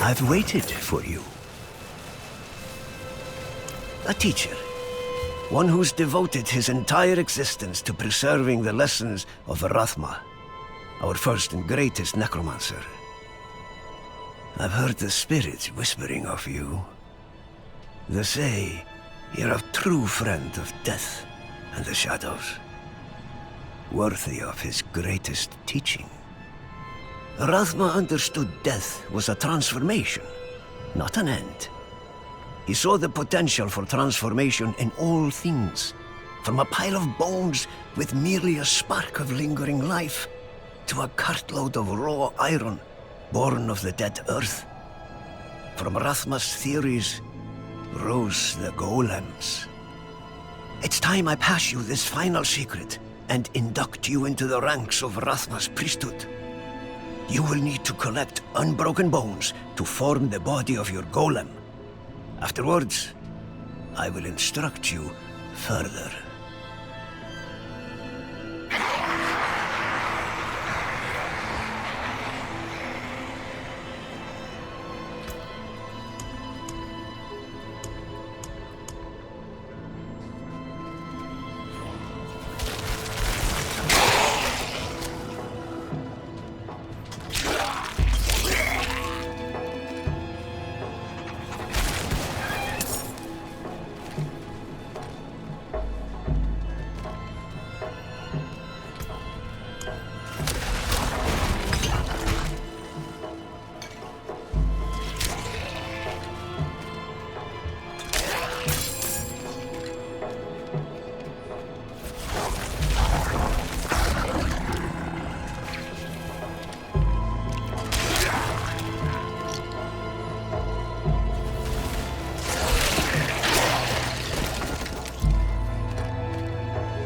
I've waited for you. A teacher. One who's devoted his entire existence to preserving the lessons of Rathma, our first and greatest necromancer. I've heard the spirits whispering of you. They say you're a true friend of death and the shadows, worthy of his greatest teaching. Rathma understood death was a transformation, not an end. He saw the potential for transformation in all things, from a pile of bones with merely a spark of lingering life, to a cartload of raw iron born of the dead earth. From Rathma's theories rose the golems. It's time I pass you this final secret and induct you into the ranks of Rathma's priesthood. You will need to collect unbroken bones to form the body of your golem. Afterwards, I will instruct you further.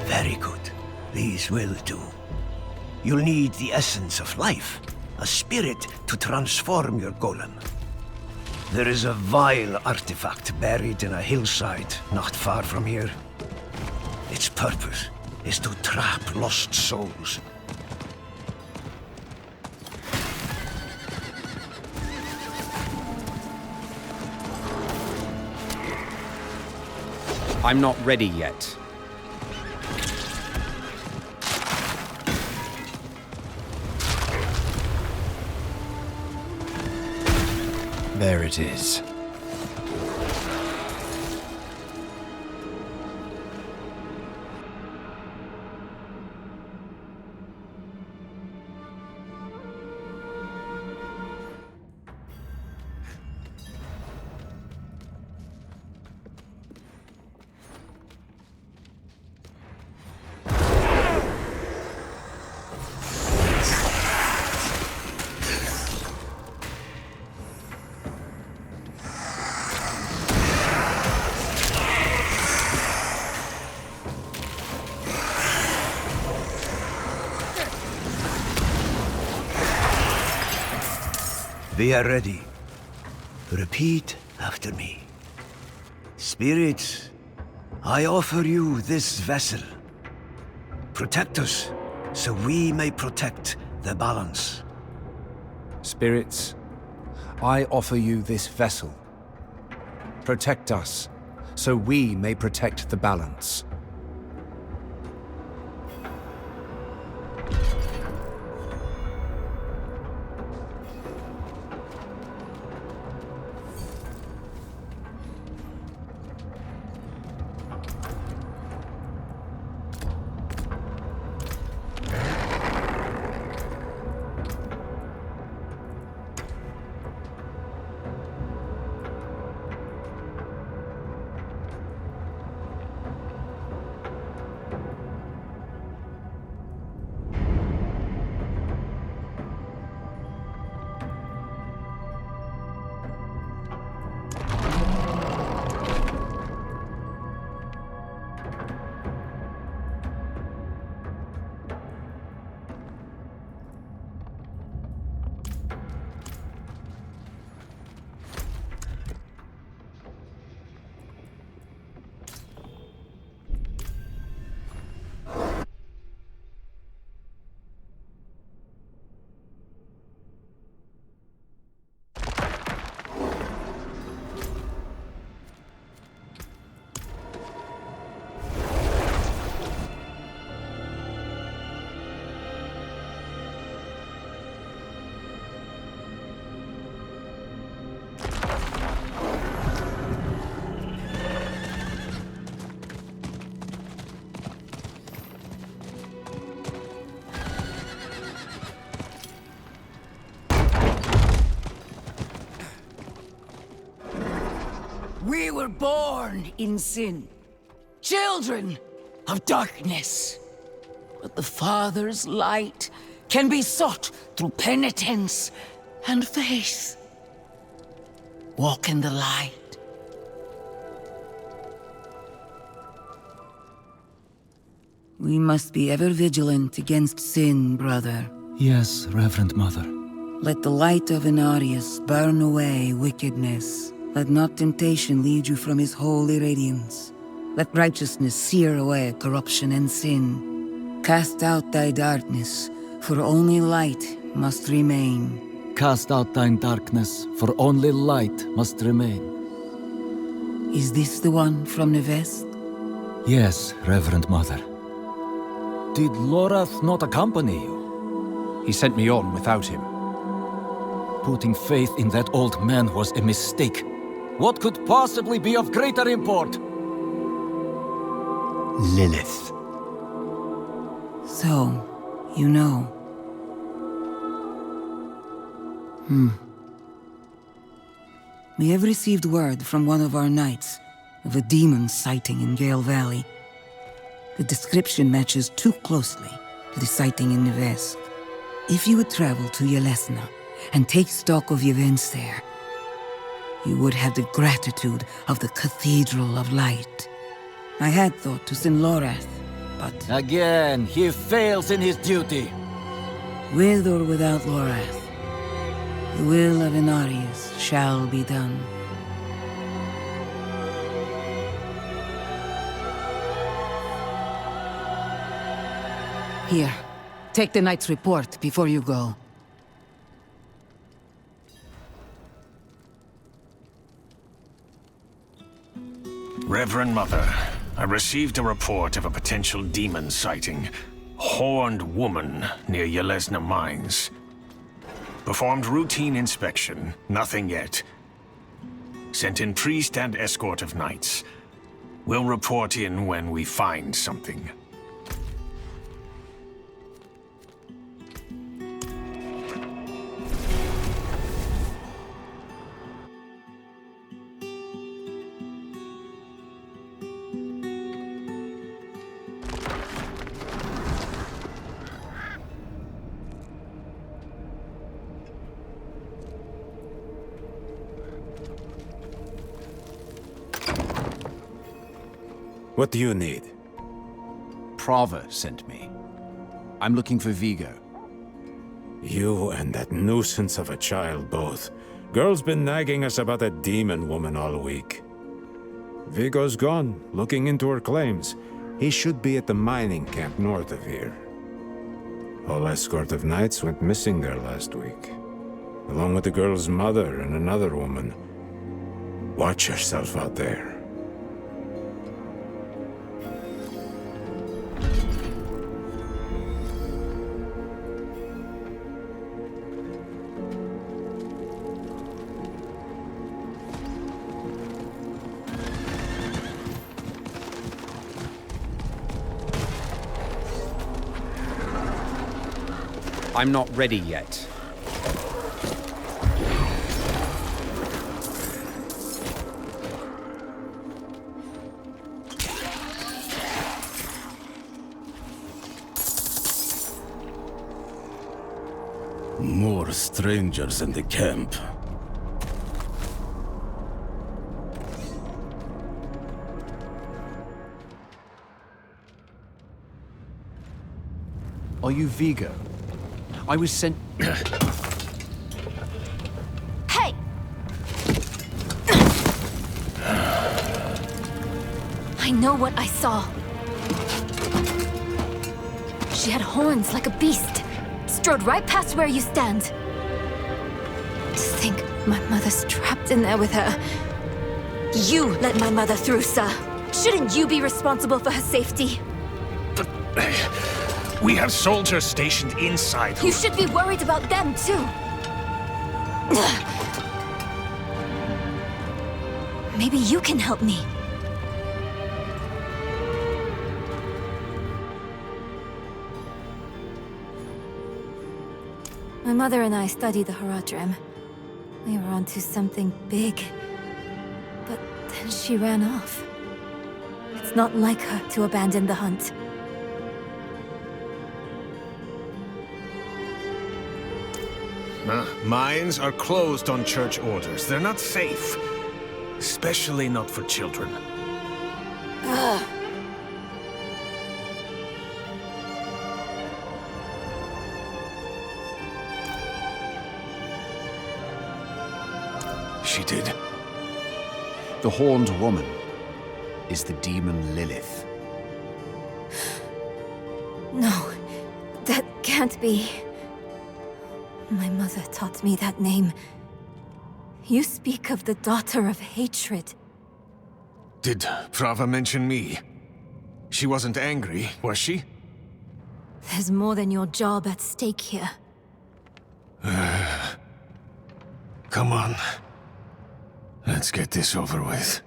Very good. These will do. You'll need the essence of life, a spirit to transform your golem. There is a vile artifact buried in a hillside not far from here. Its purpose is to trap lost souls. I'm not ready yet. There it is. We are ready. Repeat after me. Spirits, I offer you this vessel. Protect us, so we may protect the balance. Spirits, I offer you this vessel. Protect us, so we may protect the balance. were born in sin, children of darkness. But the Father's light can be sought through penitence and faith. Walk in the light. We must be ever vigilant against sin, brother. Yes, Reverend Mother. Let the light of Inarius burn away wickedness. Let not temptation lead you from his holy radiance. Let righteousness sear away corruption and sin. Cast out thy darkness, for only light must remain. Cast out thine darkness, for only light must remain. Is this the one from the west? Yes, Reverend Mother. Did Lorath not accompany you? He sent me on without him. Putting faith in that old man was a mistake. What could possibly be of greater import? Lilith. So, you know. We have received word from one of our knights of a demon sighting in Gale Valley. The description matches too closely to the sighting in the west. If you would travel to Yelesna and take stock of the events there, you would have the gratitude of the Cathedral of Light. I had thought to send Lorath, but... Again, he fails in his duty. with or without Lorath, the will of Inarius shall be done. Here, take the knight's report before you go. Reverend Mother, I received a report of a potential demon sighting. Horned woman near Yelesna Mines. Performed routine inspection, nothing yet. Sent in priest and escort of knights. We'll report in when we find something. What do you need? Prava sent me. I'm looking for Vigo. You and that nuisance of a child both. Girl's been nagging us about that demon woman all week. Vigo's gone, looking into her claims. He should be at the mining camp north of here. Whole escort of knights went missing there last week, along with the girl's mother and another woman. Watch yourself out there. I'm not ready yet. More strangers in the camp. Are you Vigo? I was sent... Hey! I know what I saw. She had horns like a beast. Strode right past where you stand. To think my mother's trapped in there with her. You let my mother through, sir. Shouldn't you be responsible for her safety? But... we have soldiers stationed inside. You should be worried about them, too. Maybe you can help me. My mother and I studied the Haradrim. We were onto something big. But Then she ran off. It's not like her to abandon the hunt. Mines are closed on church orders. They're not safe. Especially not for children. She did. The horned woman is the demon Lilith. No, that can't be. My mother taught me that name. You speak of the daughter of hatred. Did Prava mention me? She wasn't angry, was she? There's more than your job at stake here. Come on. Let's get this over with.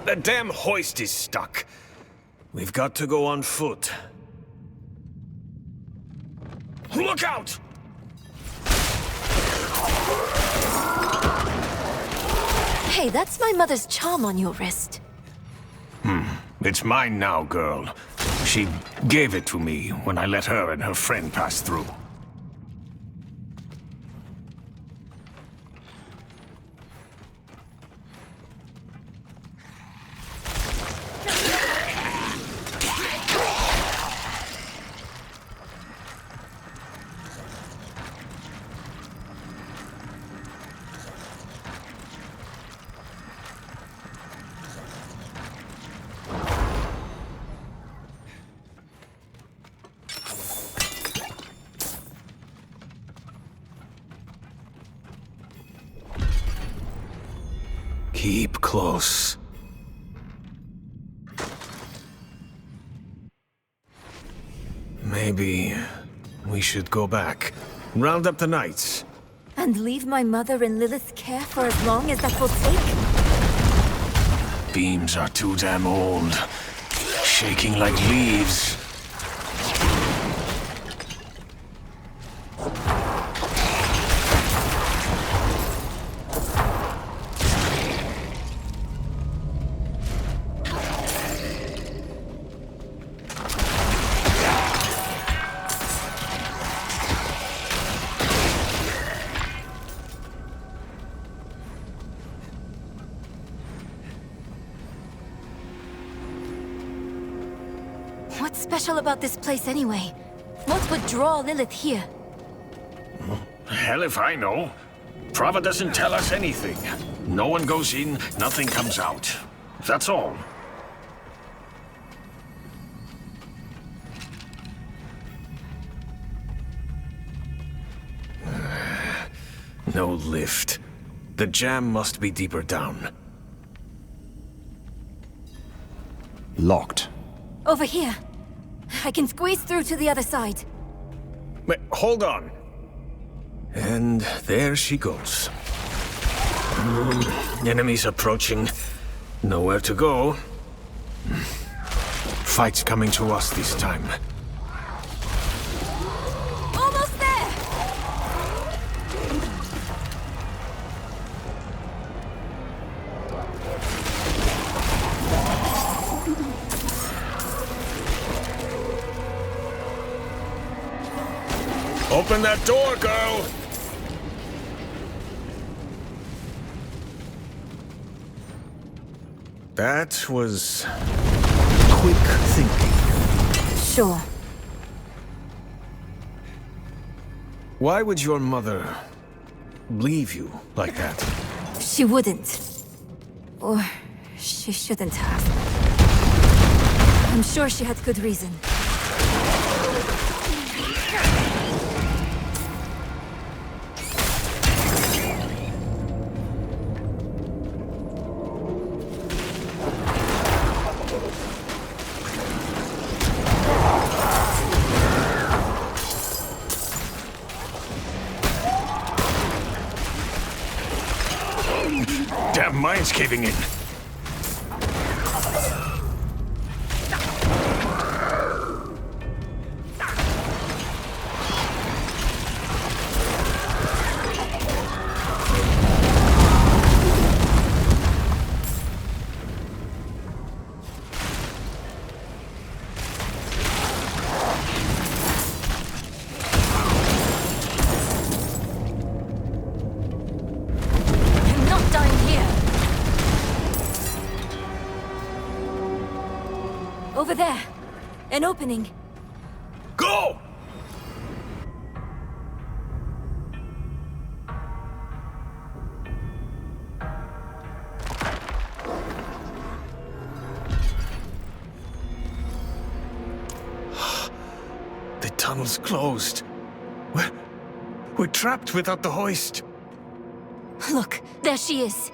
The damn hoist is stuck. We've got to go on foot. Look out! Hey, that's my mother's charm on your wrist. It's mine now, girl. She gave it to me when I let her and her friend pass through. Keep close. Maybe we should go back. Round up the knights. And leave my mother in Lilith's care for as long as that will take? Beams are too damn old. Shaking like leaves. What's special about this place anyway? What would draw Lilith here? Hell if I know. Prava doesn't tell us anything. No one goes in, nothing comes out. That's all. No lift. The jam must be deeper down. Locked. Over here. I can squeeze through to the other side. Wait, hold on. And there she goes. Enemies approaching. Nowhere to go. Fight's coming to us this time. Almost there! Open that door, girl! That was quick thinking. Sure. Why would your mother leave you like that? She wouldn't. Or she shouldn't have. I'm sure she had good reason. Damn mine's caving in. Over there. An opening. Go! The tunnel's closed. We're trapped without the hoist. Look, there she is.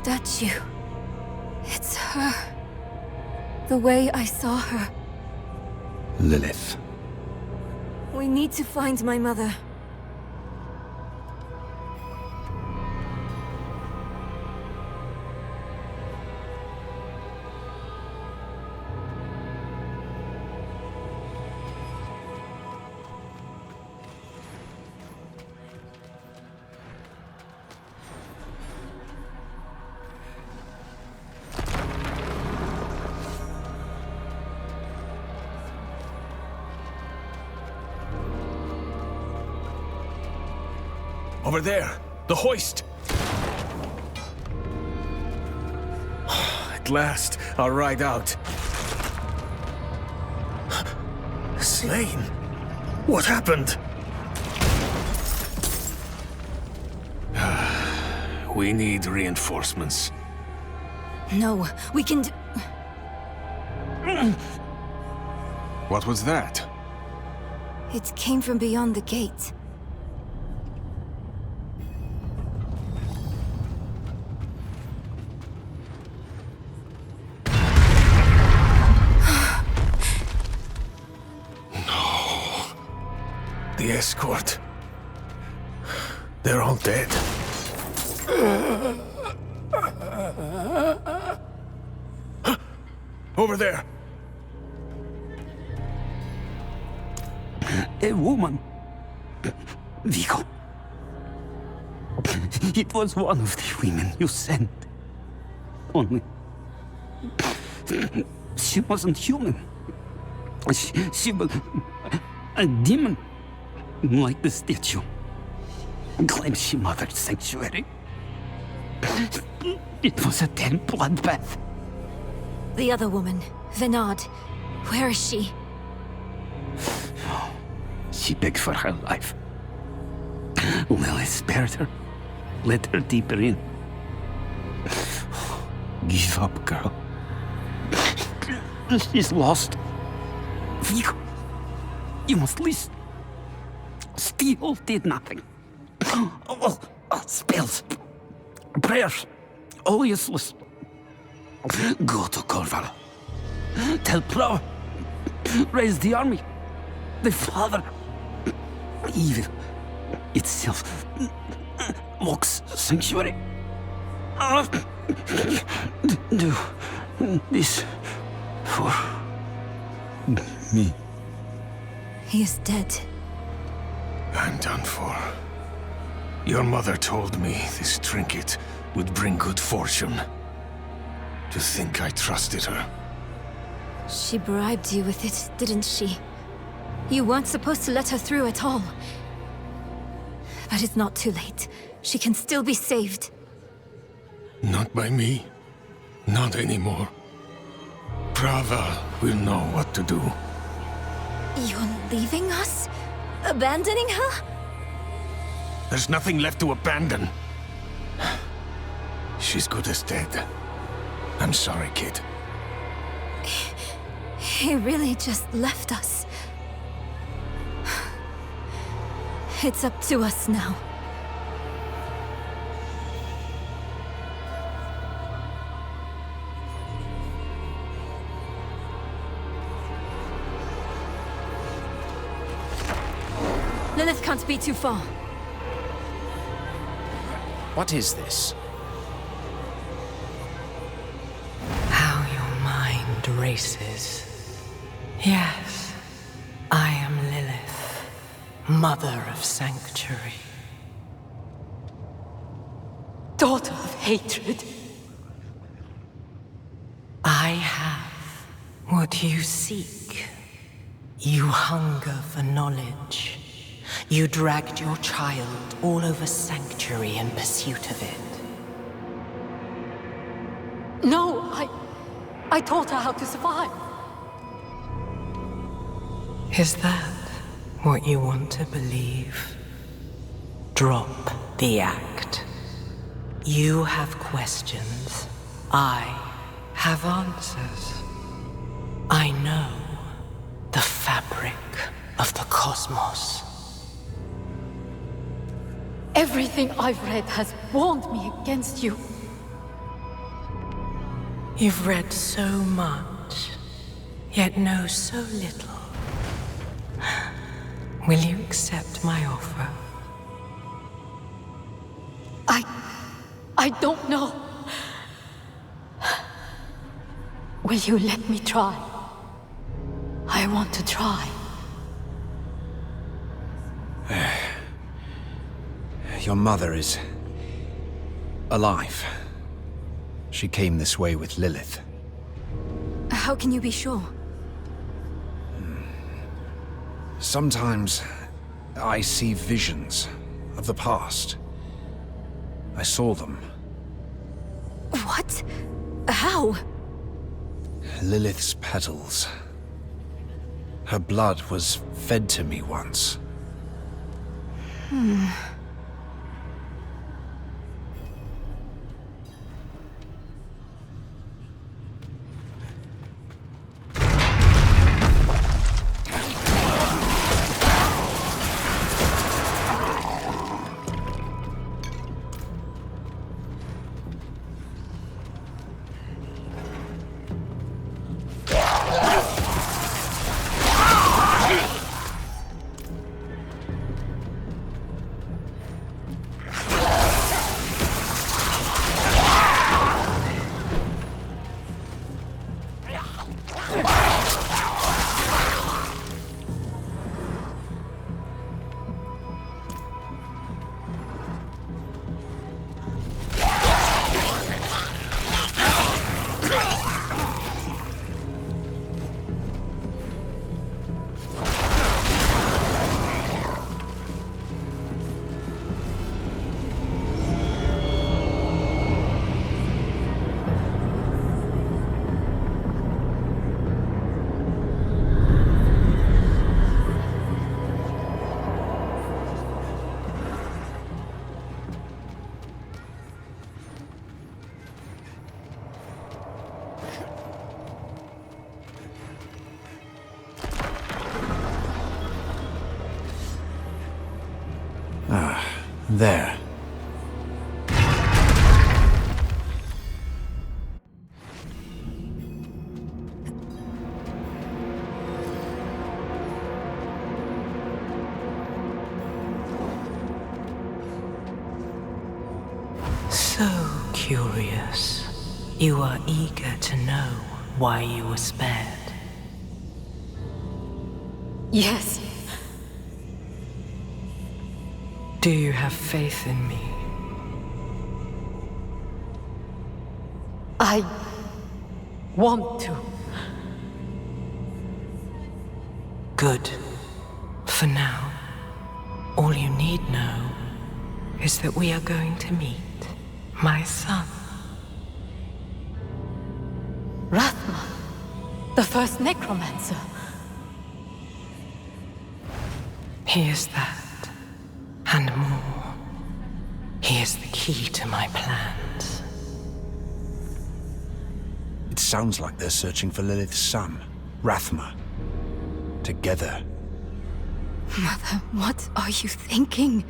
Statue. It's her. The way I saw her. Lilith. We need to find my mother. Over there, the hoist. At last, I'll ride out. Slain? What happened? We need reinforcements. No, we can What was that? It came from beyond the gate. The escort. They're all dead. Over there. A woman. Vigo. It was one of the women you sent. Only... she wasn't human. She was... a demon. Like the statue. Claims she mothered sanctuary. It was a damn bloodbath. The other woman, Venard. Where is she? She begged for her life. Lilith spared her. Let her deeper in. Give up, girl. She's lost. Vigo, you must listen. Steel did nothing. Spells, prayers, all useless. Go to Corval. Tell Plow. Raise the army. The father. Evil itself. Locks sanctuary. Do this for me. He is dead. I'm done for. Your mother told me this trinket would bring good fortune. To think I trusted her. She bribed you with it, didn't she? You weren't supposed to let her through at all. But it's not too late. She can still be saved. Not by me. Not anymore. Prava will know what to do. You're leaving us? Abandoning her? There's nothing left to abandon. She's good as dead. I'm sorry, kid. He really just left us. It's up to us now. Lilith can't be too far. What is this? How your mind races. Yes, I am Lilith, Mother of Sanctuary. Daughter of hatred. I have what you seek. You hunger for knowledge. You dragged your child all over Sanctuary in pursuit of it. No, I taught her how to survive. Is that what you want to believe? Drop the act. You have questions. I have answers. I know the fabric of the cosmos. Everything I've read has warned me against you. You've read so much, yet know so little. Will you accept my offer? I don't know. Will you let me try? I want to try. Your mother is alive. She came this way with Lilith. How can you be sure? Sometimes I see visions of the past. I saw them. What? How? Lilith's petals. Her blood was fed to me once. There. So curious. You are eager to know why you were spared. Yes. Do you have faith in me? I want to. Good. For now, all you need know is that we are going to meet my son. Rathma, the first Necromancer. He is that, and more. He is the key to my plans. It sounds like they're searching for Lilith's son, Rathma. Together. Mother, what are you thinking?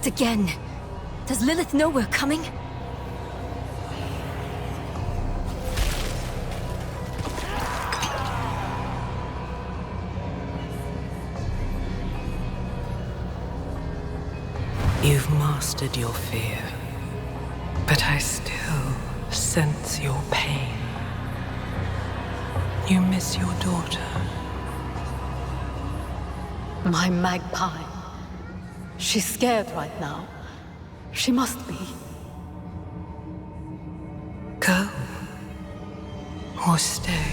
attacked again. Does Lilith know we're coming? You've mastered your fear, but I still sense your pain. You miss your daughter. My magpie. She's scared right now. She must be. Go. Or stay.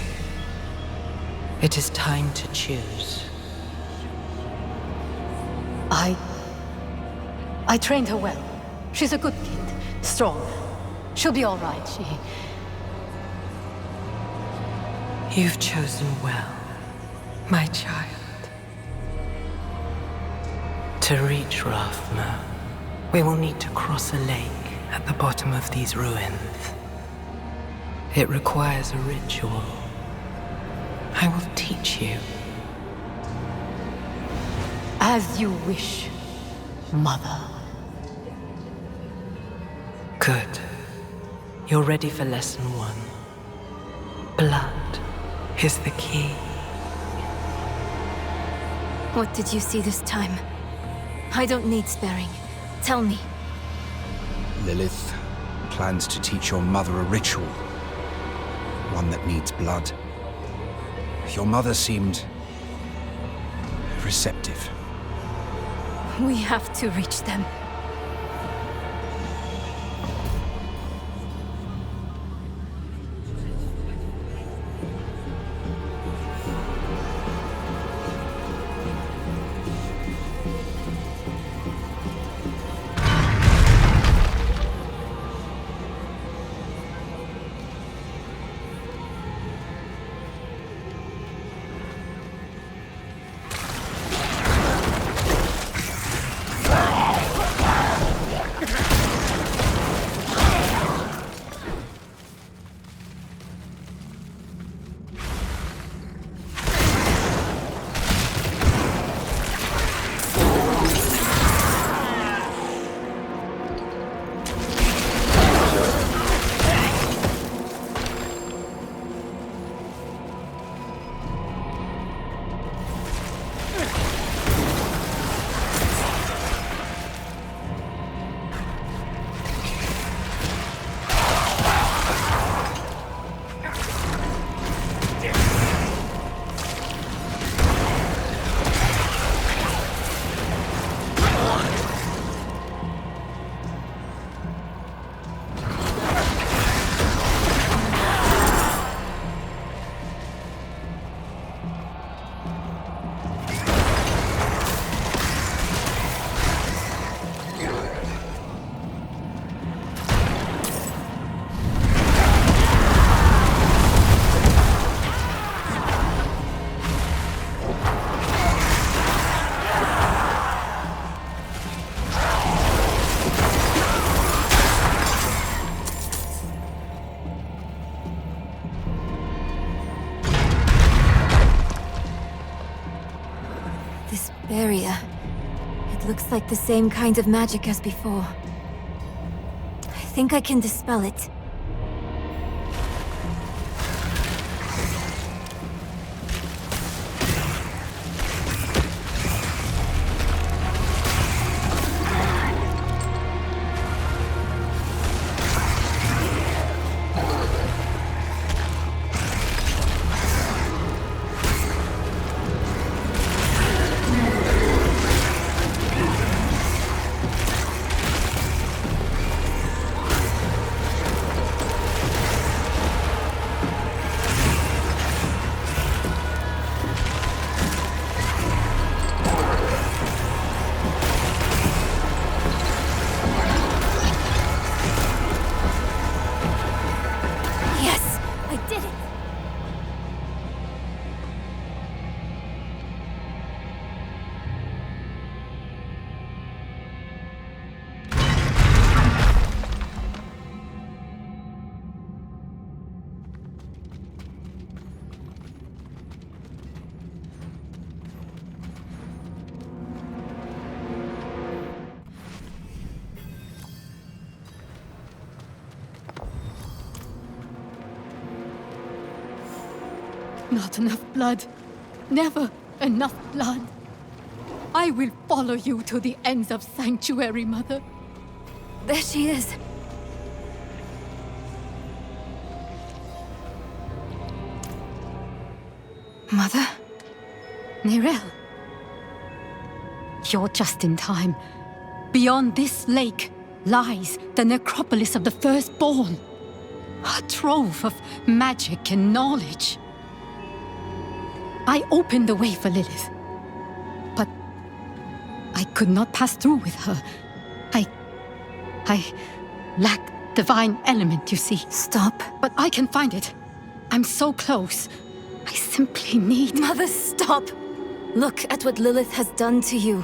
It is time to choose. I trained her well. She's a good kid. Strong. She'll be all right. You've chosen well, my child. To reach Rathma, we will need to cross a lake at the bottom of these ruins. It requires a ritual. I will teach you. As you wish, Mother. Good. You're ready for lesson 1. Blood is the key. What did you see this time? I don't need sparing. Tell me. Lilith plans to teach your mother a ritual. One that needs blood. Your mother seemed receptive. We have to reach them. Barrier. It looks like the same kind of magic as before. I think I can dispel it. Not enough blood. Never enough blood. I will follow you to the ends of Sanctuary, Mother. There she is. Mother? Nirel. You're just in time. Beyond this lake lies the necropolis of the Firstborn. A trove of magic and knowledge. I opened the way for Lilith. But I could not pass through with her. I lack divine element, you see. Stop. But I can find it. I'm so close. I simply need... Mother, stop! Look at what Lilith has done to you.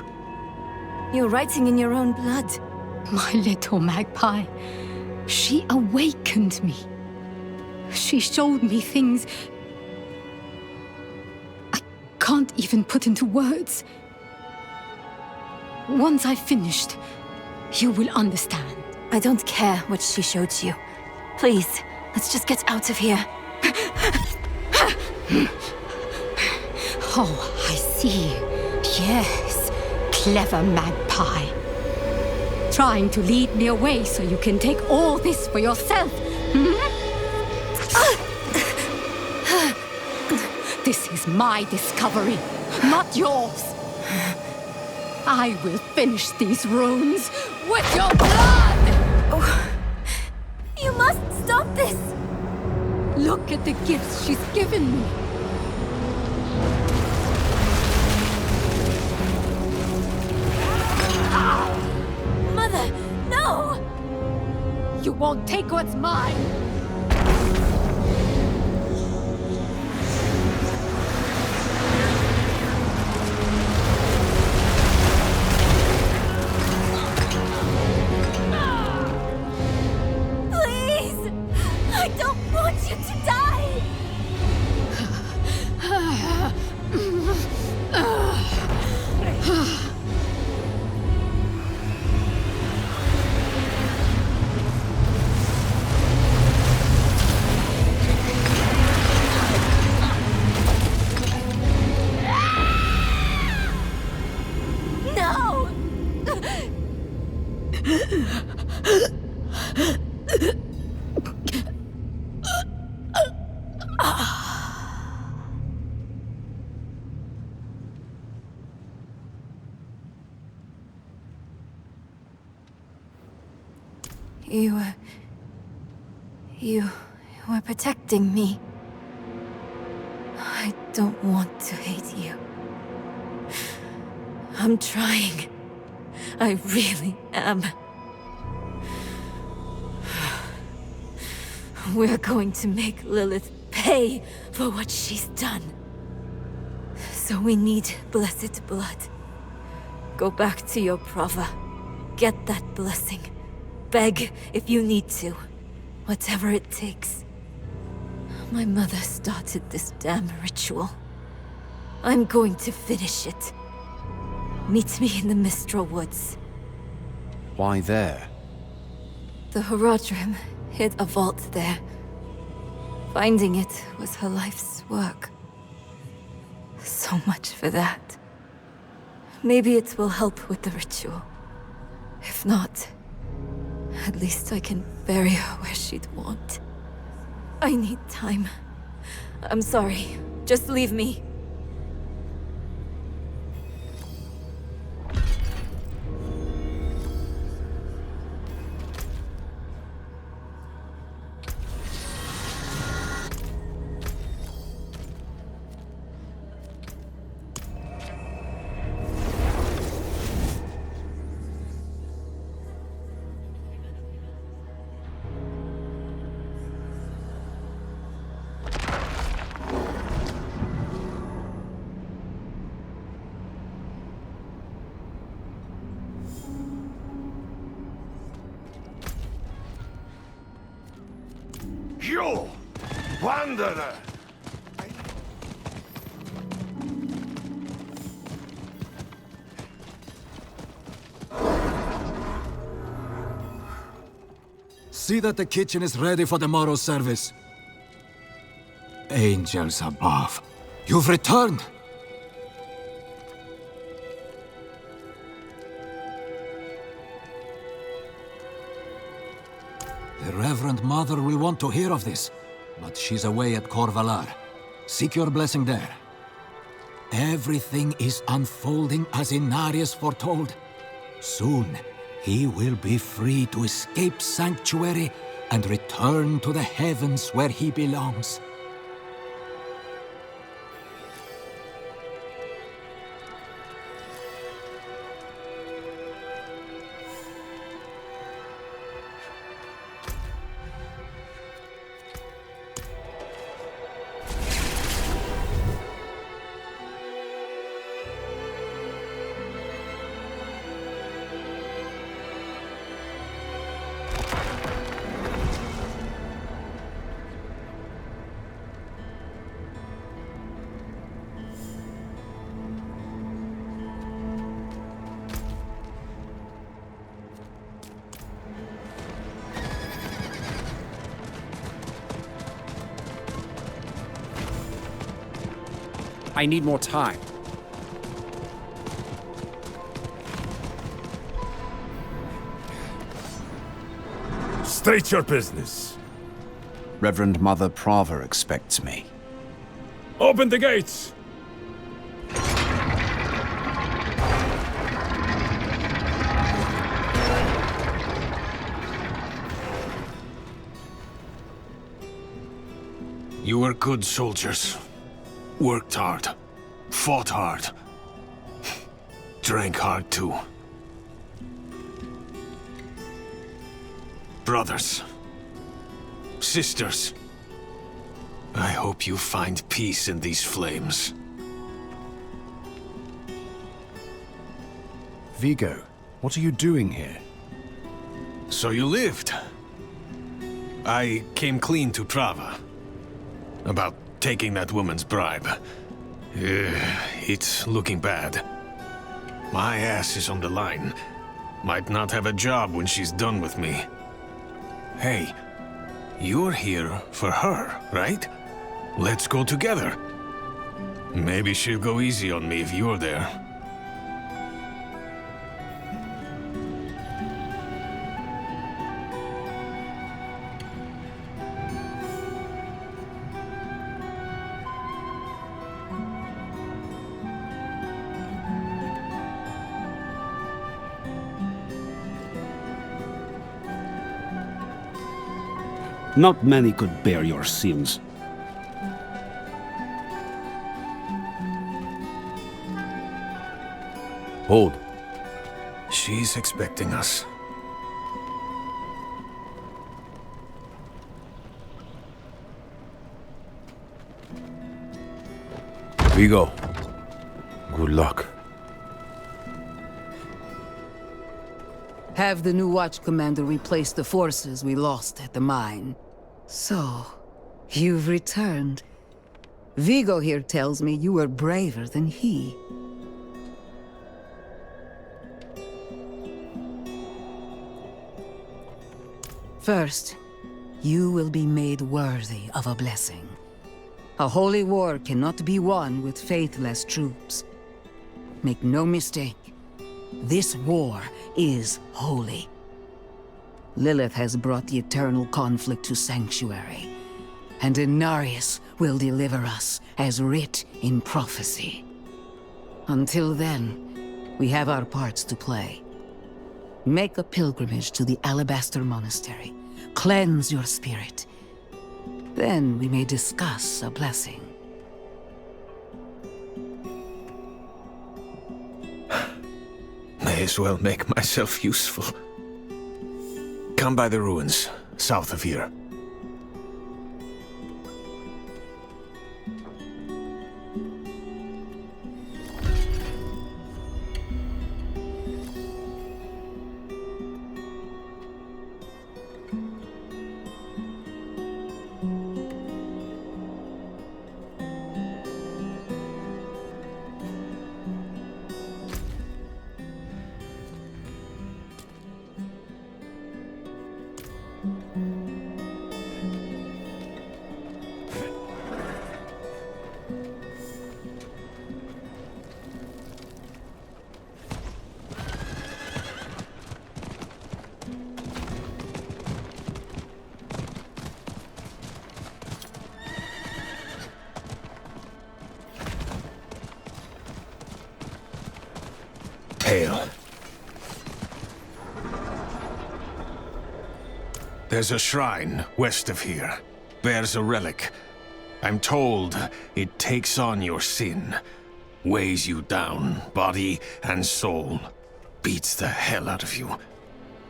You're writing in your own blood. My little magpie. She awakened me. She showed me things I can't even put into words. Once I've finished, you will understand. I don't care what she showed you. Please, let's just get out of here. Oh, I see. Yes, clever magpie. Trying to lead me away so you can take all this for yourself. This is my discovery, not yours. I will finish these runes with your blood! Oh, you must stop this! Look at the gifts she's given me. Mother, no! You won't take what's mine! Please! I don't want you to die! No! You were protecting me. I don't want to hate you. I'm trying. I really am. We're going to make Lilith pay for what she's done. So we need blessed blood. Go back to your Prava. Get that blessing. Beg if you need to. Whatever it takes. My mother started this damn ritual. I'm going to finish it. Meet me in the Mistral Woods. Why there? The Horadrim hid a vault there. Finding it was her life's work. So much for that. Maybe it will help with the ritual. If not, at least I can bury her where she'd want. I need time. I'm sorry. Just leave me. You, wanderer! See that the kitchen is ready for tomorrow's service. Angels above, you've returned! The Reverend Mother will want to hear of this, but she's away at Corvalar. Seek your blessing there. Everything is unfolding as Inarius foretold. Soon, he will be free to escape Sanctuary and return to the heavens where he belongs. I need more time. State your business. Reverend Mother Prava expects me. Open the gates! You were good soldiers. Worked hard. Fought hard. Drank hard too. Brothers. Sisters. I hope you find peace in these flames. Vigo, what are you doing here? So you lived. I came clean to Prava. About taking that woman's bribe. It's looking bad. My ass is on the line. Might not have a job when she's done with me. Hey, you're here for her, right? Let's go together. Maybe she'll go easy on me if you're there. Not many could bear your sins. Hold. She's expecting us. Vigo, good luck. Have the new watch commander replace the forces we lost at the mine. So, you've returned. Vigo here tells me you were braver than he. First, you will be made worthy of a blessing. A holy war cannot be won with faithless troops. Make no mistake, this war is holy. Lilith has brought the eternal conflict to Sanctuary, and Inarius will deliver us as writ in prophecy. Until then, we have our parts to play. Make a pilgrimage to the Alabaster Monastery. Cleanse your spirit. Then we may discuss a blessing. May as well make myself useful. Come by the ruins, south of here. Hail. There's a shrine west of here. Bears a relic. I'm told it takes on your sin. Weighs you down, body and soul. Beats the hell out of you.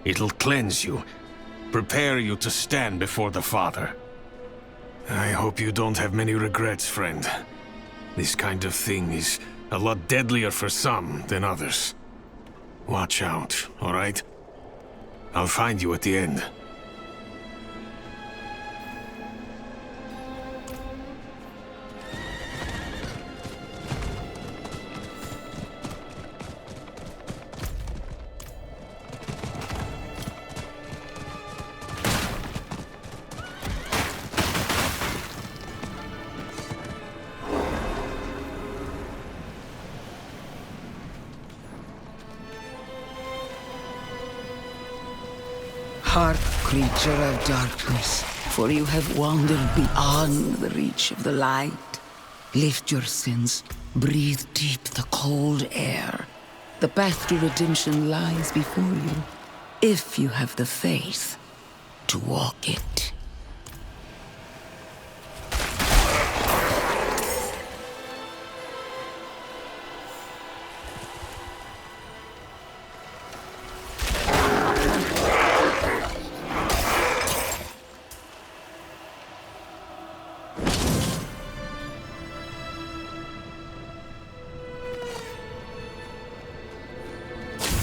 It'll cleanse you. Prepare you to stand before the Father. I hope you don't have many regrets, friend. This kind of thing is a lot deadlier for some than others. Watch out, all right? I'll find you at the end. Hark, creature of darkness, for you have wandered beyond the reach of the light. Lift your sins, breathe deep the cold air. The path to redemption lies before you, if you have the faith to walk it.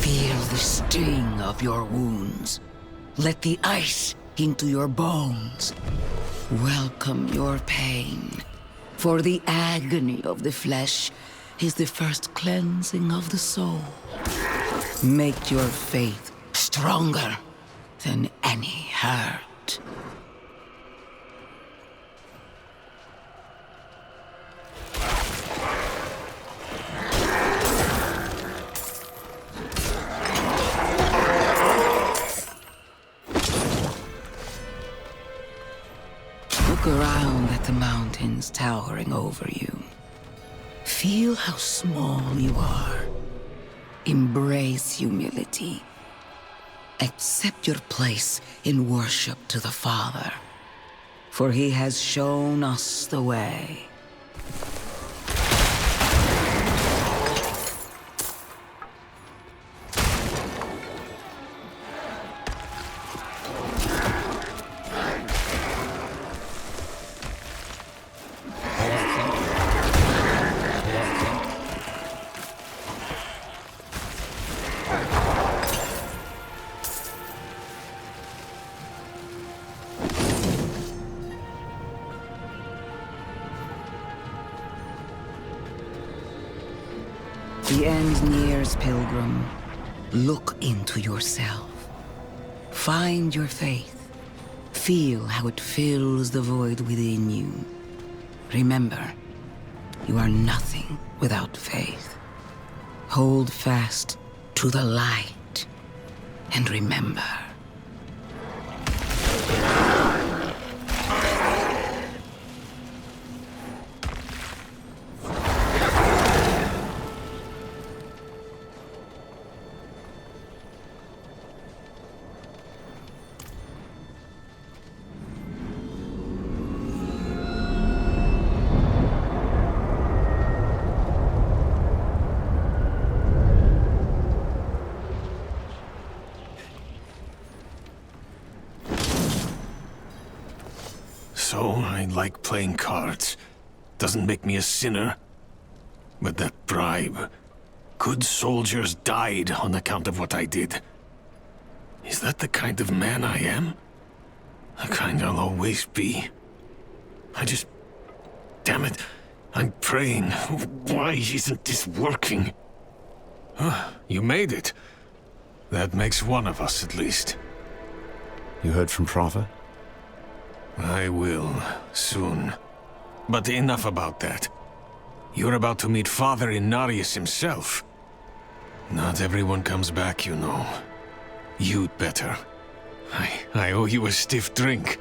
Feel the sting of your wounds. Let the ice into your bones. Welcome your pain. For the agony of the flesh is the first cleansing of the soul. Make your faith stronger than any hurt. Look around at the mountains towering over you. Feel how small you are. Embrace humility. Accept your place in worship to the Father, for He has shown us the way. The end nears, pilgrim. Look into yourself. Find your faith. Feel how it fills the void within you. Remember, you are nothing without faith. Hold fast to the light, and remember. So, I like playing cards. Doesn't make me a sinner. But that bribe... Good soldiers died on account of what I did. Is that the kind of man I am? The kind I'll always be. I just... Damn it. I'm praying. Why isn't this working? You made it. That makes one of us, at least. You heard from Prophet? I will, soon. But enough about that. You're about to meet Father Inarius himself. Not everyone comes back, you know. You'd better. I owe you a stiff drink.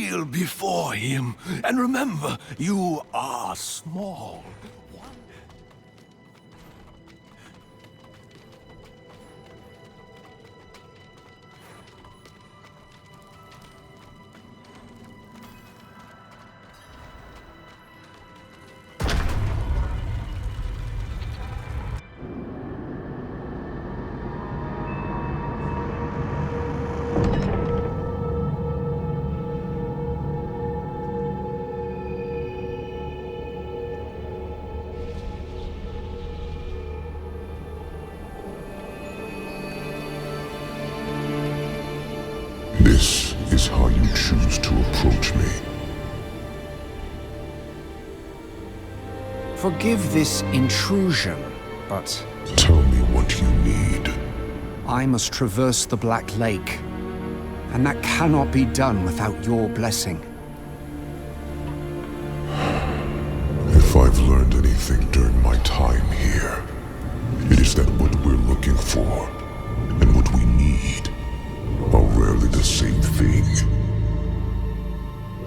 kneel before him, and remember, you are small. This is how you choose to approach me. Forgive this intrusion, but... Tell me what you need. I must traverse the Black Lake, and that cannot be done without your blessing. If I've learned anything during my time here, it is that what we're looking for, and what we need, are rarely the same thing.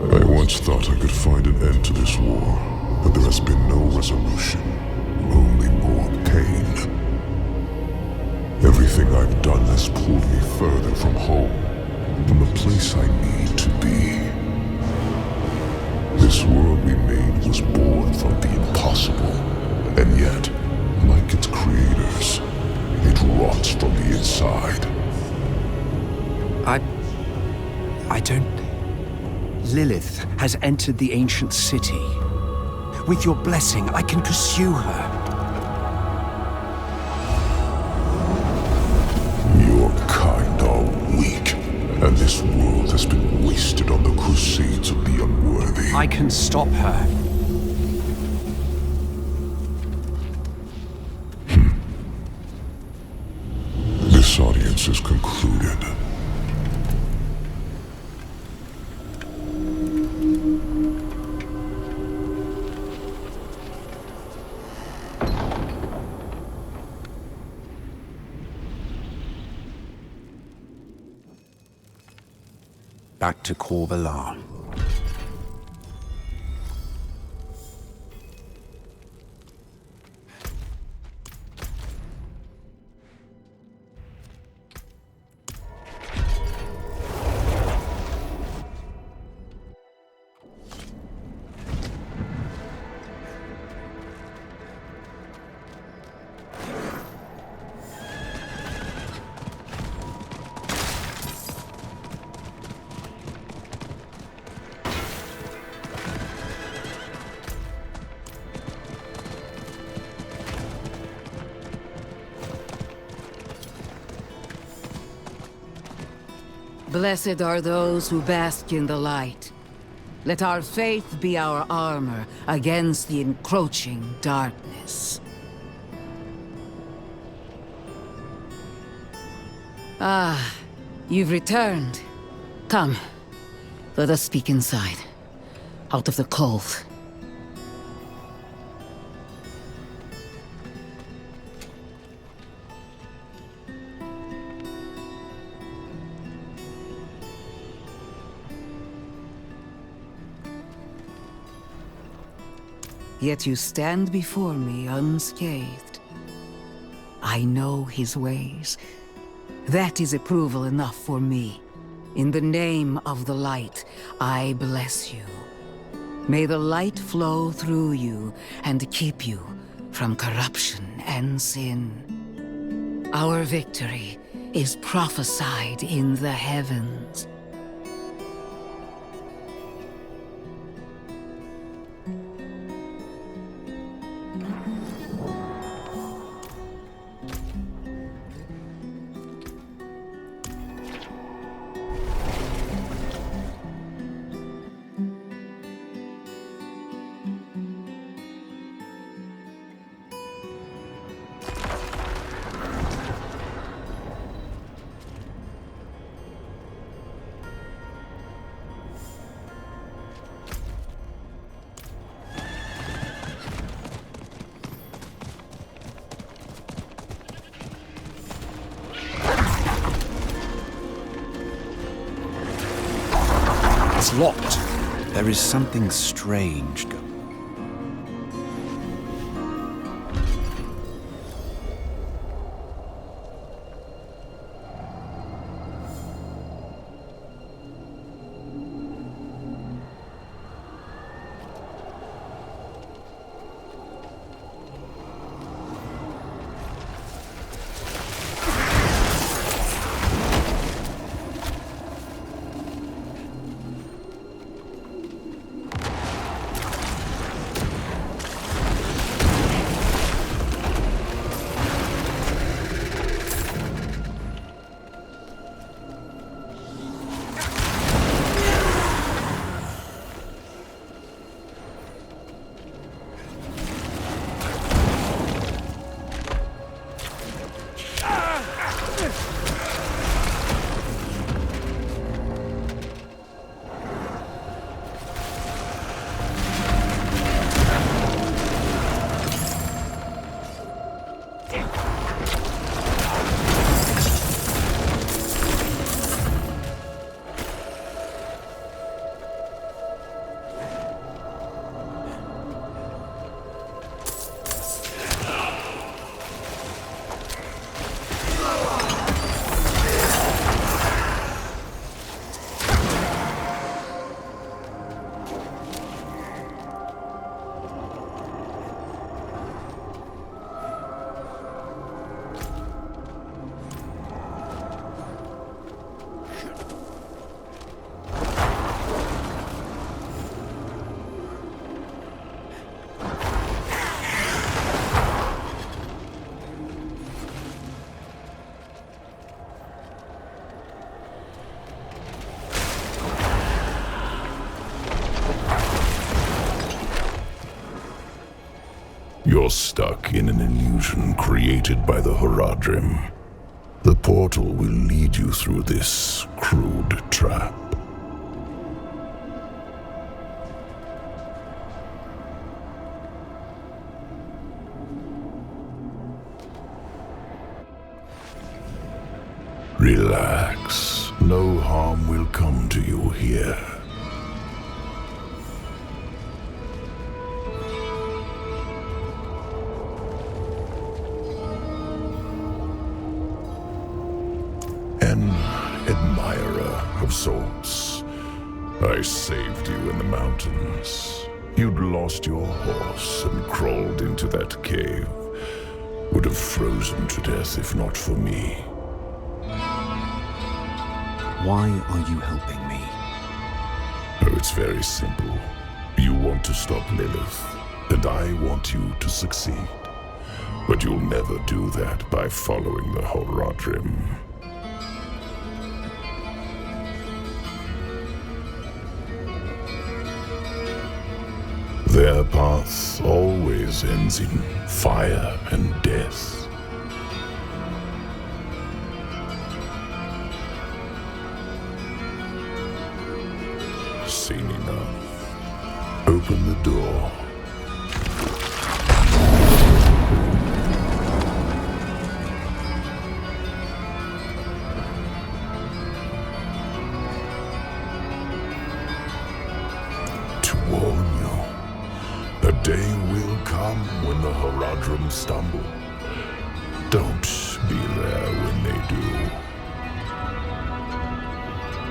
I once thought I could find an end to this war, but there has been no resolution, only more pain. Everything I've done has pulled me further from home, from the place I need to be. This world we made was born from the impossible, and yet, like its creators, it rots from the inside. I don't... Lilith has entered the ancient city. With your blessing, I can pursue her. Your kind are weak, and this world has been wasted on the crusades of the unworthy. I can stop her. This audience is concluded. Back to Corvalar. Blessed are those who bask in the light. Let our faith be our armor against the encroaching darkness. Ah, you've returned. Come, let us speak inside, out of the cold. Yet you stand before me unscathed. I know his ways. That is approval enough for me. In the name of the light, I bless you. May the light flow through you and keep you from corruption and sin. Our victory is prophesied in the heavens. It's locked. There is something strange going on. You're stuck in an illusion created by the Horadrim. The portal will lead you through this crude trap. Relax. No harm will come to you here. An admirer of sorts. I saved you in the mountains. You'd lost your horse and crawled into that cave. Would have frozen to death if not for me. Why are you helping me? Oh, it's very simple. You want to stop Lilith, and I want you to succeed. But you'll never do that by following the Horadrim. Their path always ends in fire and death. Seen enough. Open the door. To warn you, a day will come when the Horadrim stumble. Don't be there when they do.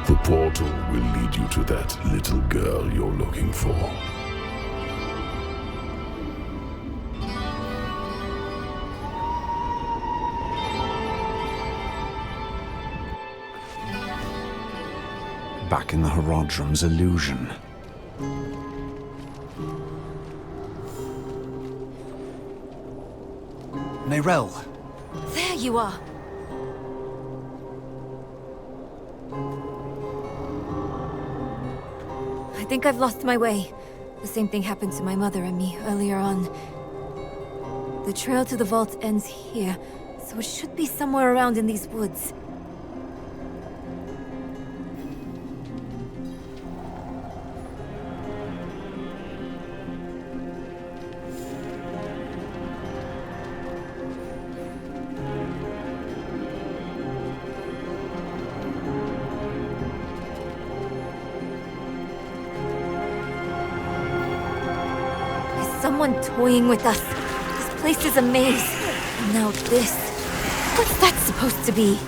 The portal will lead you to that little girl you're looking for. Back in the Horadrim's illusion. Neyrelle. There you are. I think I've lost my way. The same thing happened to my mother and me earlier on. The trail to the vault ends here, so it should be somewhere around in these woods. someone toying with us. This place is a maze. And now this. What's that supposed to be?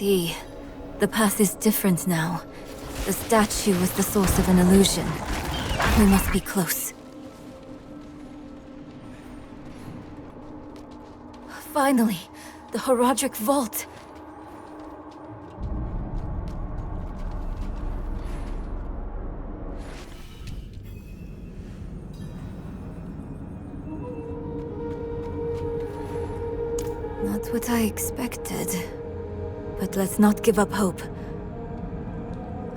See. The path is different now. The statue was the source of an illusion. We must be close. Finally! The Horadric Vault! Not what I expected. But let's not give up hope.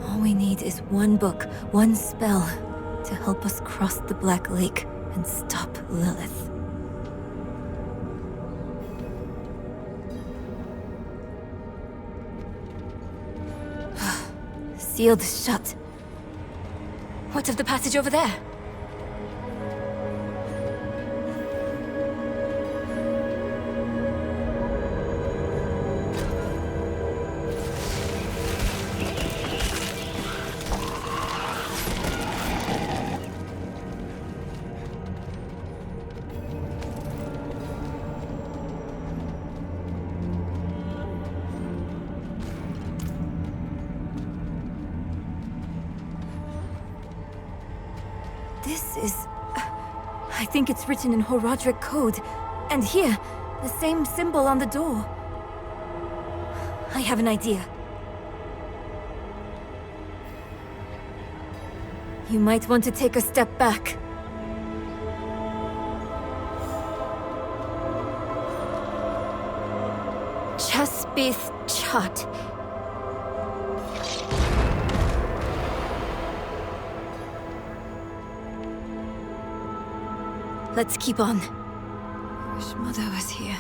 All we need is one book, one spell, to help us cross the Black Lake and stop Lilith. Sealed shut. What of the passage over there? This is... I think it's written in Horadric code. And here, the same symbol on the door. I have an idea. You might want to take a step back. Chespith Chut. Let's keep on. I wish Mother was here.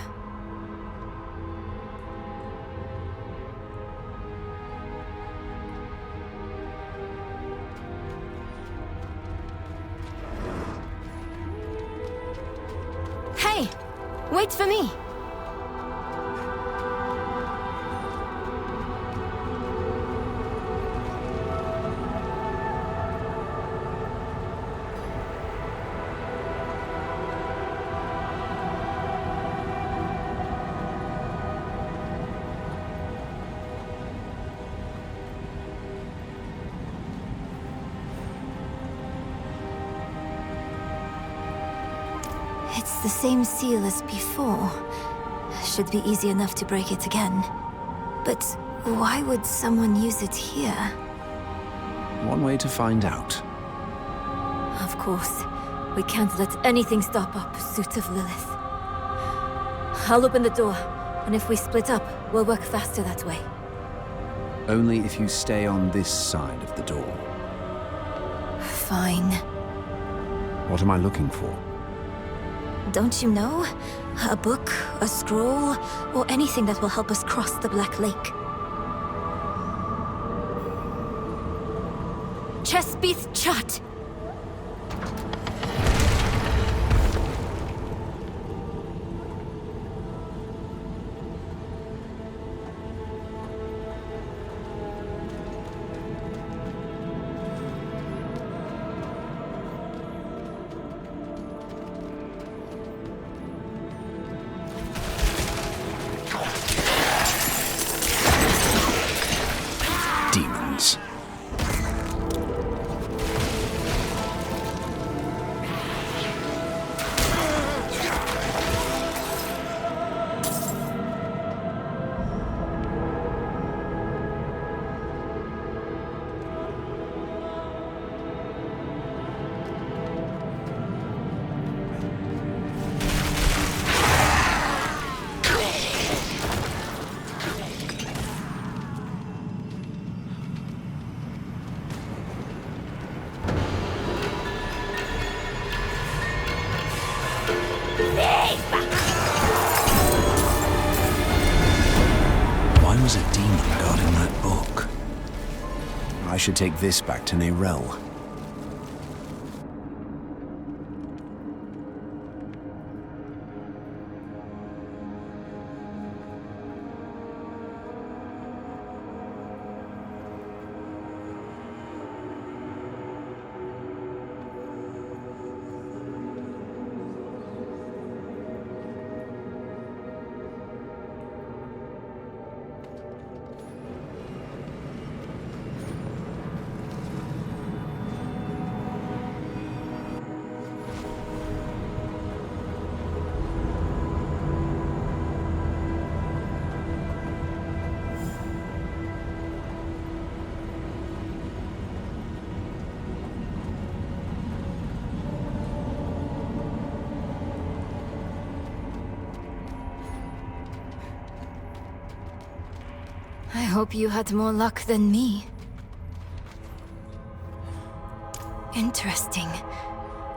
Hey! Wait for me! It's the same seal as before. Should be easy enough to break it again. But why would someone use it here? One way to find out. Of course. We can't let anything stop our pursuit of Lilith. I'll open the door, and if we split up, we'll work faster that way. Only if you stay on this side of the door. Fine. What am I looking for? Don't you know? A book, a scroll, or anything that will help us cross the Black Lake. Chespith Chut! should take this back to Neyrelle. I hope you had more luck than me. Interesting.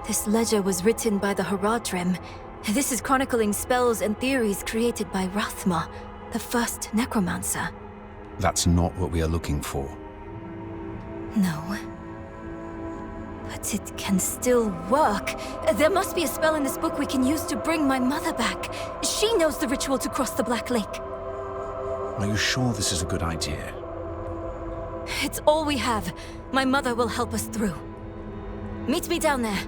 This ledger was written by the Haradrim. This is chronicling spells and theories created by Rathma, the first Necromancer. That's not what we are looking for. No. But it can still work. There must be a spell in this book we can use to bring my mother back. She knows the ritual to cross the Black Lake. Are you sure this is a good idea? It's all we have. My mother will help us through. Meet me down there.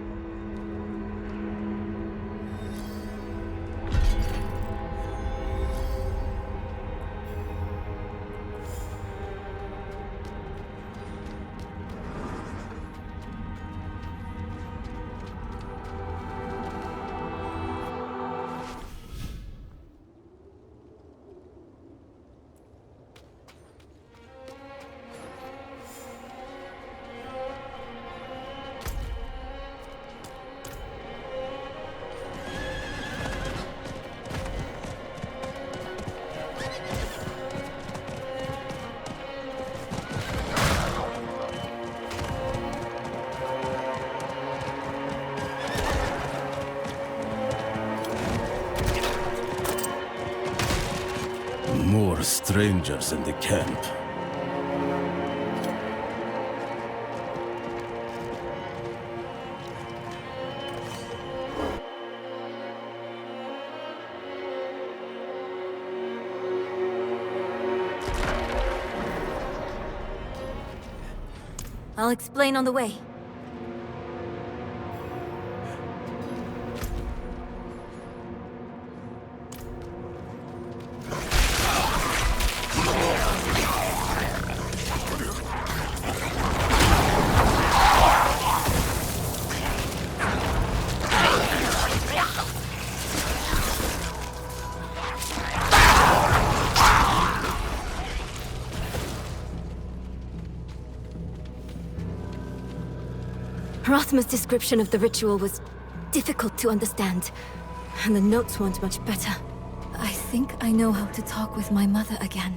More strangers in the camp. I'll explain on the way. Rathma's description of the ritual was difficult to understand, and the notes weren't much better. I think I know how to talk with my mother again.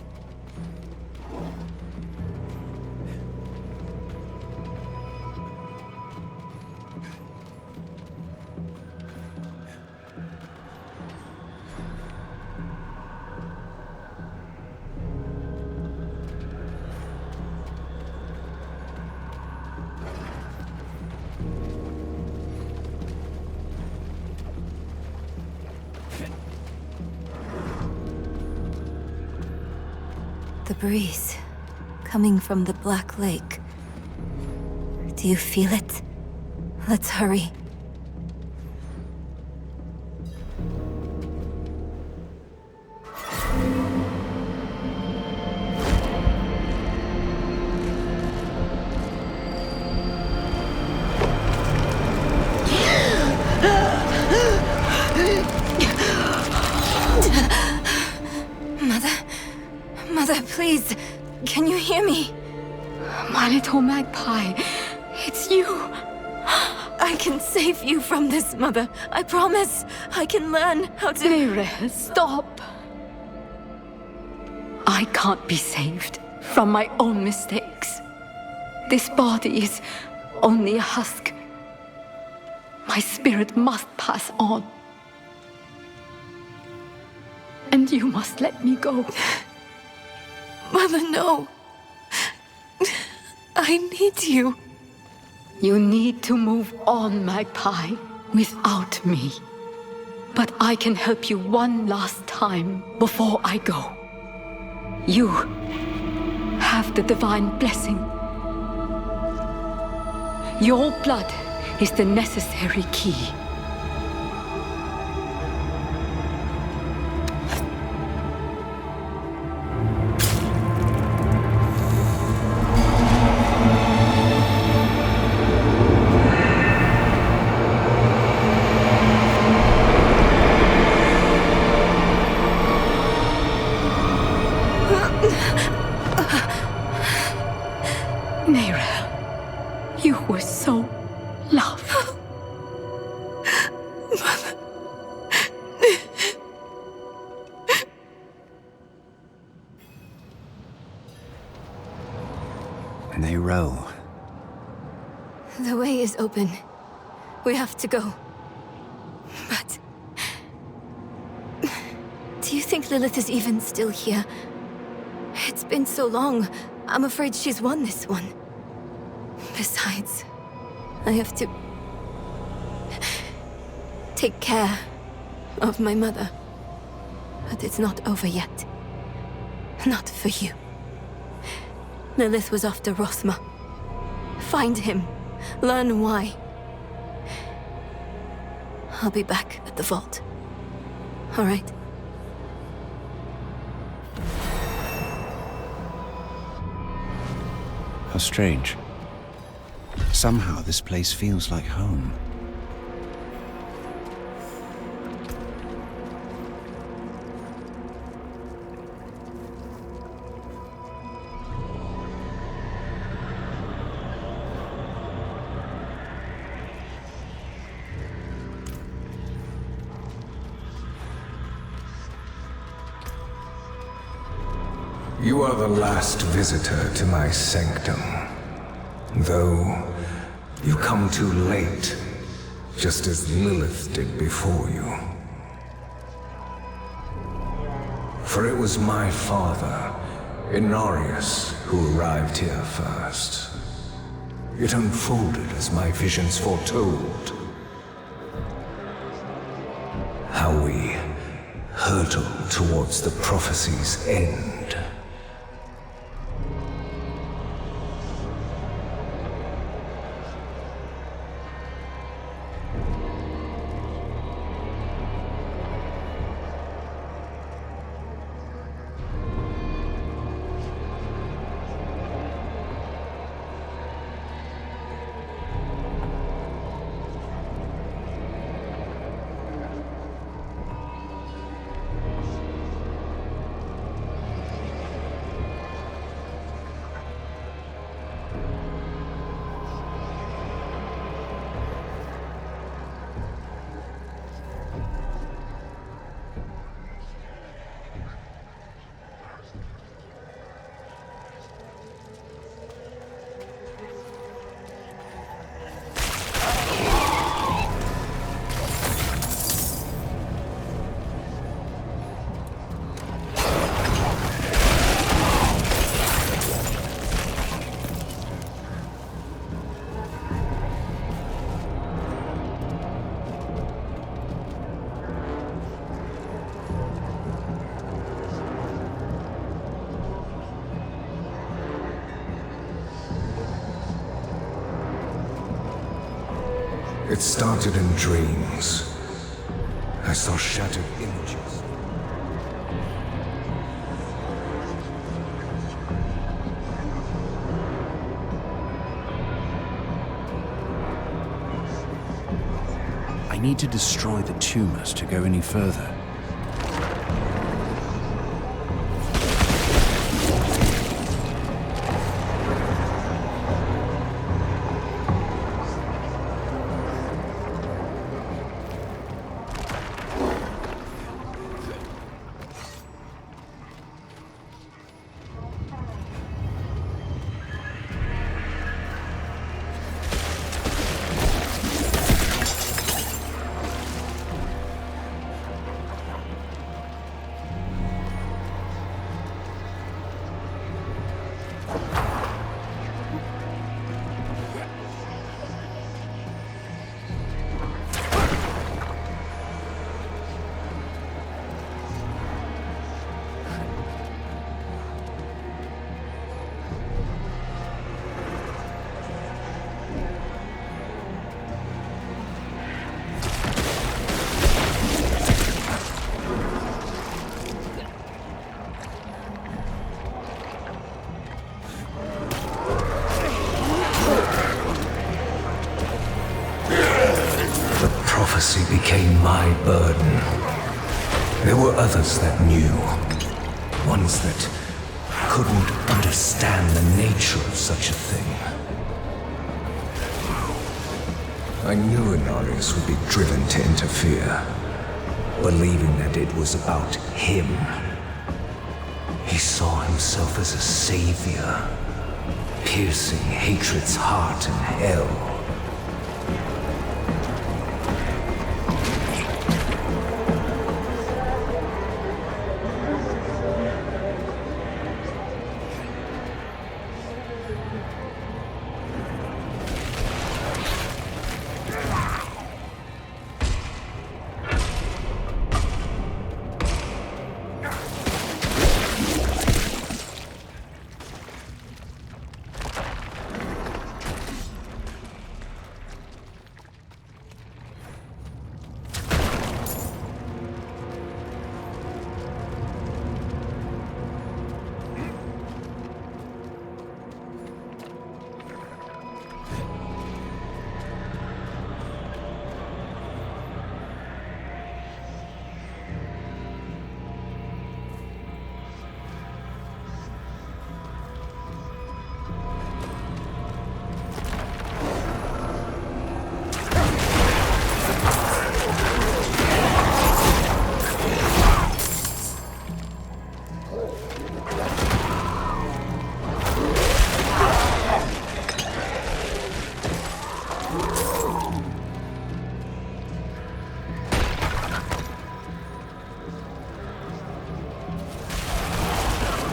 The breeze, coming from the Black Lake. Do you feel it? Let's hurry. Mother, please, can you hear me? My little magpie, it's you. I can save you from this, Mother. I promise. I can learn how to... Neyrelle, stop. I can't be saved from my own mistakes. This body is only a husk. My spirit must pass on. And you must let me go. Mother, no. I need you. You need to move on, Magpie, without me. But I can help you one last time before I go. You have the divine blessing. Your blood is the necessary key. You were so loved. Mother. They row. The way is open. We have to go. But... do you think Lilith is even still here? It's been so long. I'm afraid she's won this one. Besides, I have to... take care of my mother. But it's not over yet. Not for you. Lilith was after Rothma. Find him. Learn why. I'll be back at the vault. All right? How strange. Somehow this place feels like home. You are the last visitor to my sanctum. Though, you come too late, just as Lilith did before you. For it was my father, Inarius, who arrived here first. It unfolded as my visions foretold. How we hurtle towards the prophecy's end. It started in dreams. I saw shattered images. I need to destroy the tumors to go any further. Prophecy became my burden. There were others that knew. Ones that couldn't understand the nature of such a thing. I knew Inarius would be driven to interfere, believing that it was about him. He saw himself as a savior, piercing hatred's heart in hell.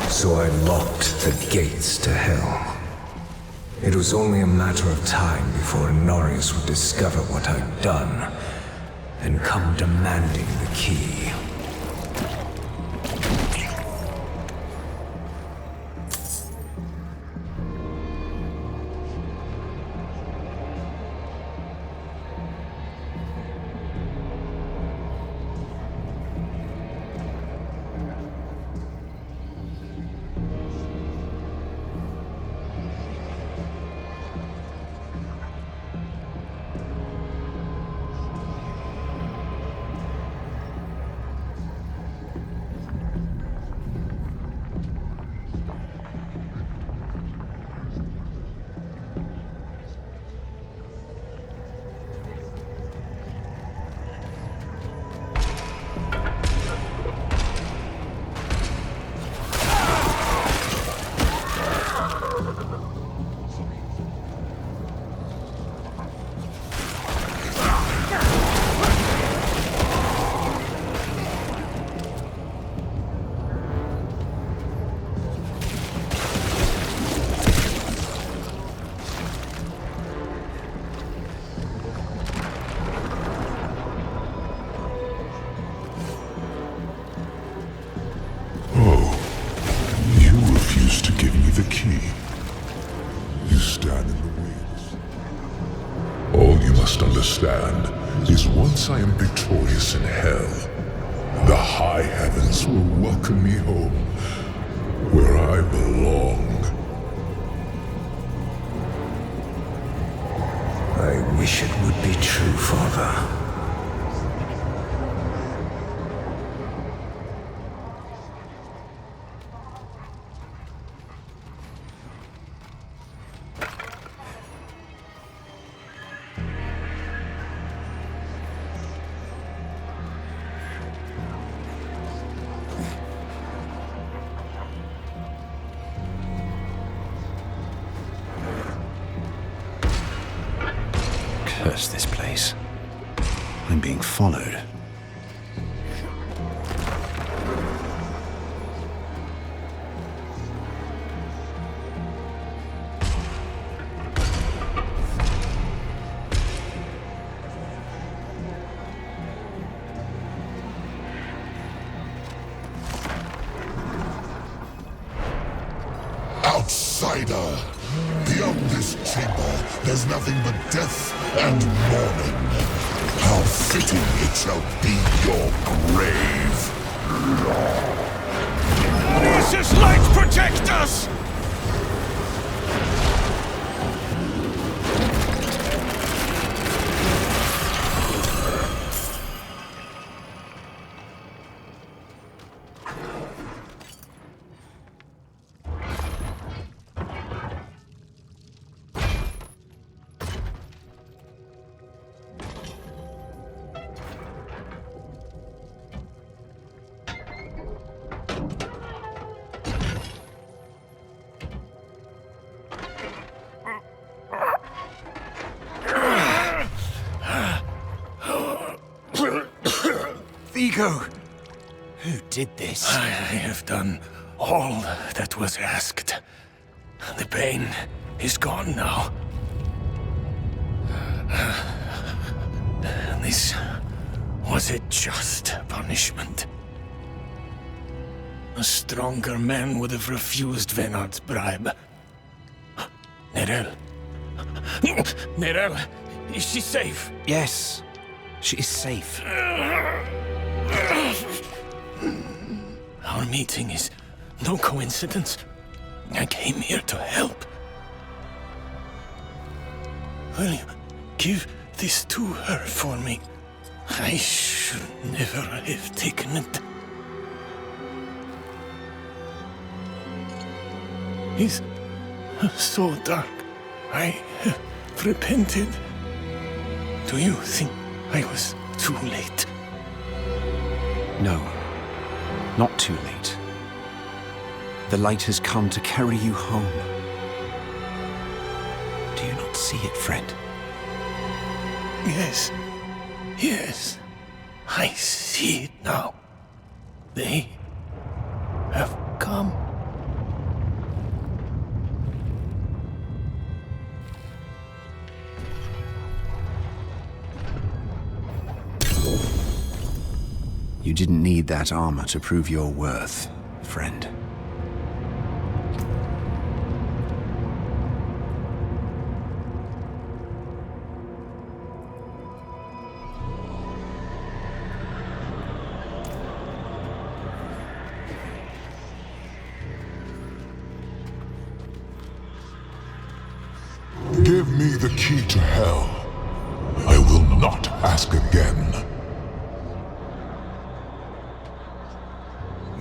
So I locked the gates to hell. It was only a matter of time before Inarius would discover what I'd done and come demanding the key. Understand is once I am victorious in hell, the high heavens will welcome me home, where I belong. I wish it would be true, Father. Curse this place. I'm being followed. Outsider! Beyond this chamber, there's nothing but death and mourning. How fitting it shall be your grave. Nemesis light protect us! Vigo! Who did this? I have done all that was asked. The pain is gone now. This was a just punishment. A stronger man would have refused Venard's bribe. Nerel. Nerel, is she safe? Yes, she is safe. Our meeting is no coincidence. I came here to help. Will you give this to her for me? I should never have taken it. It's so dark. I have repented. Do you think I was too late? No, not too late. The light has come to carry you home. Do you not see it, friend? Yes. Yes. I see it now. They have come. You didn't need that armor to prove your worth, friend. Give me the key to hell. I will not ask again.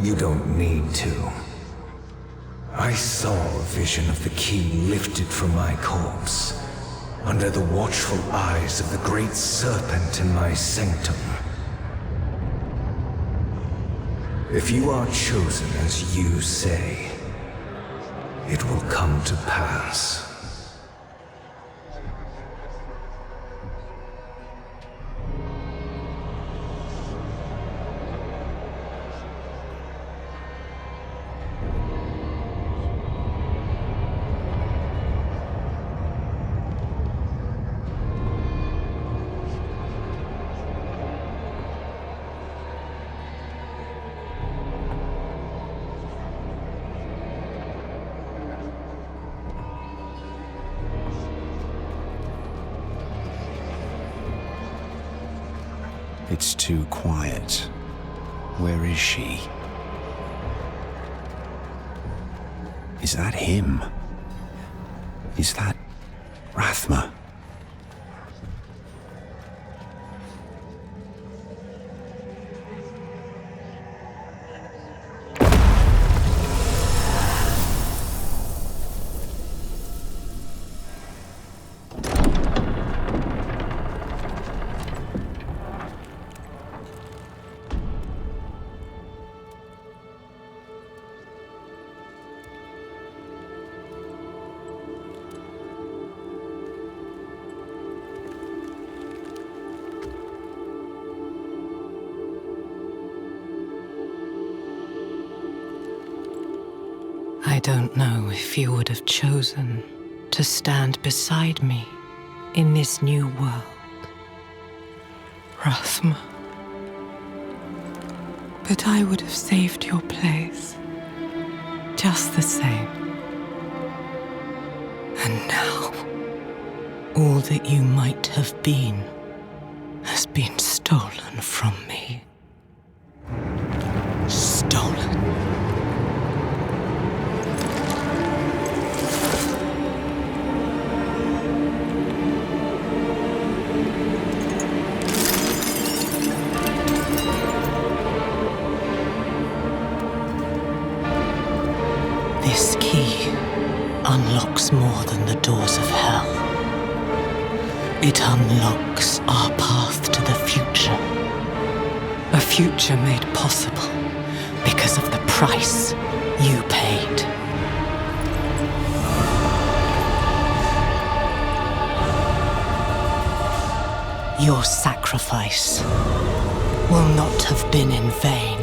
You don't need to. I saw a vision of the key lifted from my corpse, under the watchful eyes of the great serpent in my sanctum. If you are chosen as you say, it will come to pass. It's too quiet. Where is she? Is that him? Is that Rathma? I don't know if you would have chosen to stand beside me in this new world, Rathma. But I would have saved your place, just the same. And now, all that you might have been has been stolen from me. Stolen. This key unlocks more than the doors of hell. It unlocks our path to the future. A future made possible because of the price you paid. Your sacrifice will not have been in vain.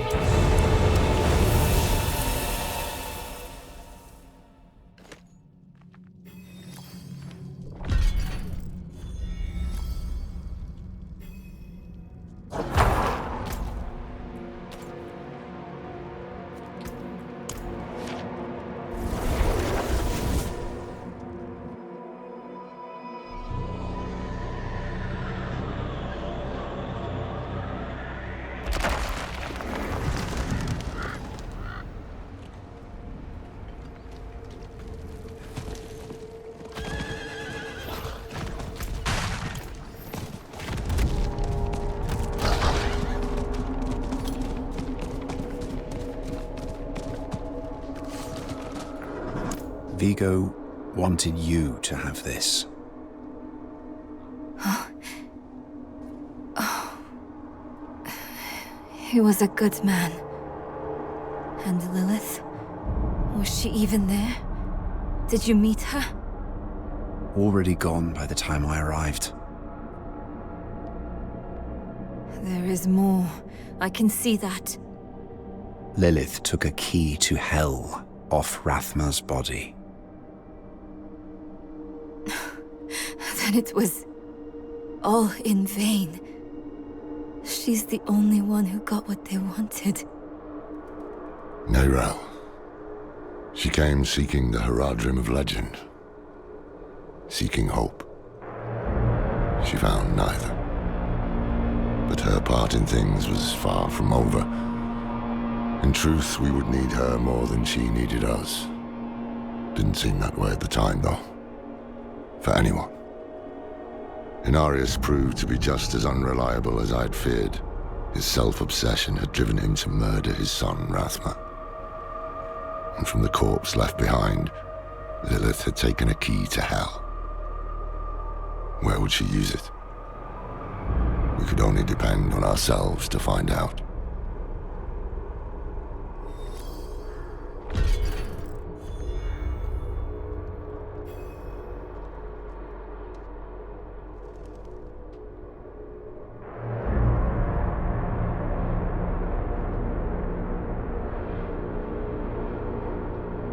Vigo wanted you to have this. He was a good man. And Lilith? Was she even there? Did you meet her? Already gone by the time I arrived. There is more. I can see that. Lilith took a key to hell off Rathma's body. Then it was all in vain. She's the only one who got what they wanted. Neyrel. She came seeking the Haradrim of legend. Seeking hope. She found neither. But her part in things was far from over. In truth, we would need her more than she needed us. Didn't seem that way at the time, though. For anyone. Inarius proved to be just as unreliable as I'd feared. His self-obsession had driven him to murder his son, Rathma. And from the corpse left behind, Lilith had taken a key to hell. Where would she use it? We could only depend on ourselves to find out.